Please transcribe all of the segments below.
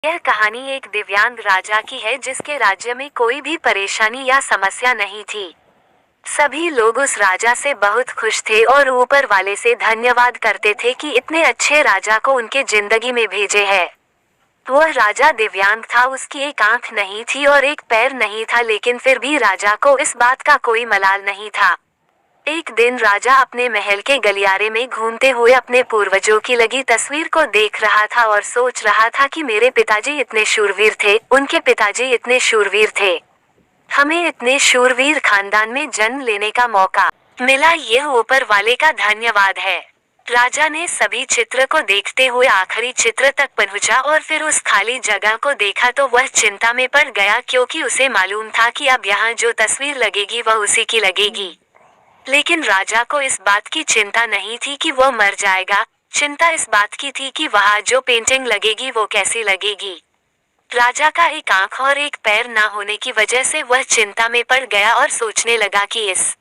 यह कहानी एक दिव्यांग राजा की है जिसके राज्य में कोई भी परेशानी या समस्या नहीं थी। सभी लोग उस राजा से बहुत खुश थे और ऊपर वाले से धन्यवाद करते थे कि इतने अच्छे राजा को उनके जिंदगी में भेजे है। वह राजा दिव्यांग था, उसकी एक आंख नहीं थी और एक पैर नहीं था, लेकिन फिर भी राजा को इस बात का कोई मलाल नहीं था। एक दिन राजा अपने महल के गलियारे में घूमते हुए अपने पूर्वजों की लगी तस्वीर को देख रहा था और सोच रहा था कि मेरे पिताजी इतने शूरवीर थे, उनके पिताजी इतने शूरवीर थे, हमें इतने शूरवीर खानदान में जन्म लेने का मौका मिला, यह ऊपर वाले का धन्यवाद है। राजा ने सभी चित्र को देखते हुए आखिरी चित्र तक पहुंचा और फिर उस खाली जगह को देखा तो वह चिंता में पड़ गया, क्योंकि उसे मालूम था कि अब यहाँ जो तस्वीर लगेगी वह उसी की लगेगी। लेकिन राजा को इस बात की चिंता नहीं थी कि वह मर जाएगा, चिंता इस बात की थी कि वहाँ जो पेंटिंग लगेगी वो कैसी लगेगी। राजा का एक आंख और एक पैर ना होने की वजह से वह चिंता में पड़ गया और सोचने लगा कि इस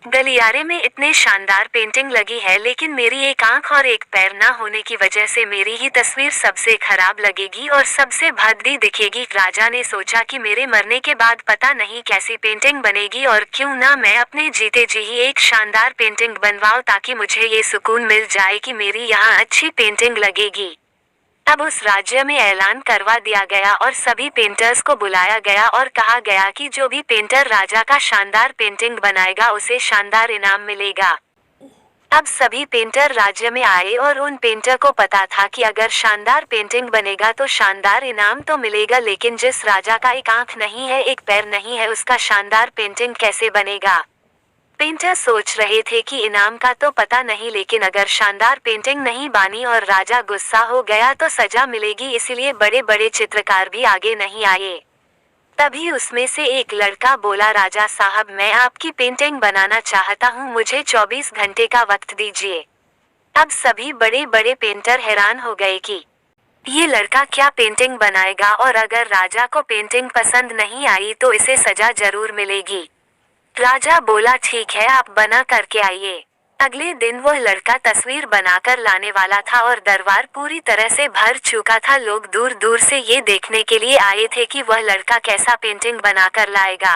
गलियारे में इतने शानदार पेंटिंग लगी है, लेकिन मेरी एक आंख और एक पैर ना होने की वजह से मेरी ही तस्वीर सबसे खराब लगेगी और सबसे भद्दी दिखेगी। राजा ने सोचा कि मेरे मरने के बाद पता नहीं कैसी पेंटिंग बनेगी और क्यों ना मैं अपने जीते जी ही एक शानदार पेंटिंग बनवाऊं, ताकि मुझे ये सुकून मिल जाए कि मेरी यहाँ अच्छी पेंटिंग लगेगी। अब उस राज्य में ऐलान करवा दिया गया और सभी पेंटर्स को बुलाया गया और कहा गया कि जो भी पेंटर राजा का शानदार पेंटिंग बनाएगा उसे शानदार इनाम मिलेगा। अब सभी पेंटर राज्य में आए और उन पेंटर को पता था कि अगर शानदार पेंटिंग बनेगा तो शानदार इनाम तो मिलेगा, लेकिन जिस राजा का एक आंख नहीं है, एक पैर नहीं है, उसका शानदार पेंटिंग कैसे बनेगा। पेंटर सोच रहे थे कि इनाम का तो पता नहीं, लेकिन अगर शानदार पेंटिंग नहीं बनी और राजा गुस्सा हो गया तो सजा मिलेगी, इसलिए बड़े बड़े चित्रकार भी आगे नहीं आए। तभी उसमें से एक लड़का बोला, राजा साहब मैं आपकी पेंटिंग बनाना चाहता हूँ, मुझे 24 घंटे का वक्त दीजिए। अब सभी बड़े बड़े पेंटर हैरान हो गए कि ये लड़का क्या पेंटिंग बनाएगा, और अगर राजा को पेंटिंग पसंद नहीं आई तो इसे सजा जरूर मिलेगी। राजा बोला, ठीक है, आप बना करके आइए। अगले दिन वह लड़का तस्वीर बनाकर लाने वाला था और दरबार पूरी तरह से भर चुका था। लोग दूर दूर से ये देखने के लिए आए थे कि वह लड़का कैसा पेंटिंग बनाकर लाएगा।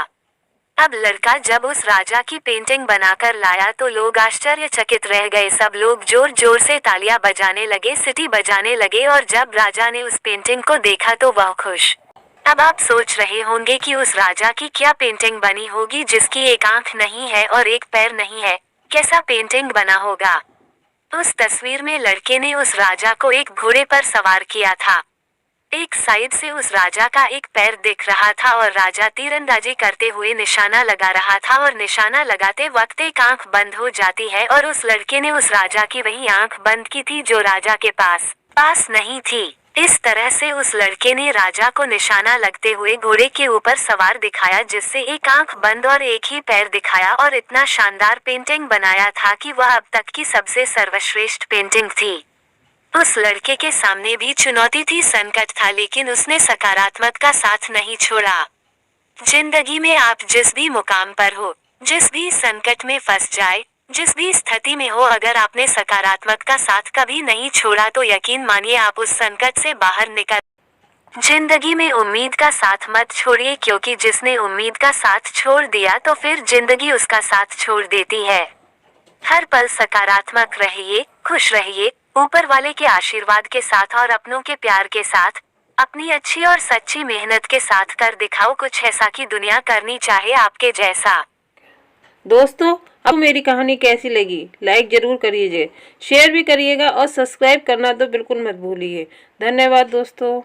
अब लड़का जब उस राजा की पेंटिंग बनाकर लाया तो लोग आश्चर्यचकित रह गए। सब लोग जोर जोर से तालियां बजाने लगे, सीटी बजाने लगे, और जब राजा ने उस पेंटिंग को देखा तो वह खुश। अब आप सोच रहे होंगे कि उस राजा की क्या पेंटिंग बनी होगी जिसकी एक आंख नहीं है और एक पैर नहीं है, कैसा पेंटिंग बना होगा। उस तस्वीर में लड़के ने उस राजा को एक घोड़े पर सवार किया था। एक साइड से उस राजा का एक पैर दिख रहा था और राजा तीरंदाजी करते हुए निशाना लगा रहा था, और निशाना लगाते वक्त एक आंख बंद हो जाती है और उस लड़के ने उस राजा की वही आंख बंद की थी जो राजा के पास नहीं थी। इस तरह से उस लड़के ने राजा को निशाना लगते हुए घोड़े के ऊपर सवार दिखाया, जिससे एक आंख बंद और एक ही पैर दिखाया, और इतना शानदार पेंटिंग बनाया था कि वह अब तक की सबसे सर्वश्रेष्ठ पेंटिंग थी। उस लड़के के सामने भी चुनौती थी, संकट था, लेकिन उसने सकारात्मक का साथ नहीं छोड़ा। जिंदगी में आप जिस भी मुकाम पर हो, जिस भी संकट में फंस जाए, जिस भी स्थिति में हो, अगर आपने सकारात्मक का साथ कभी नहीं छोड़ा तो यकीन मानिए आप उस संकट से बाहर निकल। जिंदगी में उम्मीद का साथ मत छोड़िए, क्योंकि जिसने उम्मीद का साथ छोड़ दिया तो फिर जिंदगी उसका साथ छोड़ देती है। हर पल सकारात्मक रहिए, खुश रहिए, ऊपर वाले के आशीर्वाद के साथ और अपनों के प्यार के साथ, अपनी अच्छी और सच्ची मेहनत के साथ कर दिखाओ कुछ ऐसा कि दुनिया करनी चाहे आपके जैसा। दोस्तों, अब मेरी कहानी कैसी लगी लाइक जरूर करिएगा, शेयर भी करिएगा और सब्सक्राइब करना तो बिल्कुल मत भूलिए। धन्यवाद दोस्तों।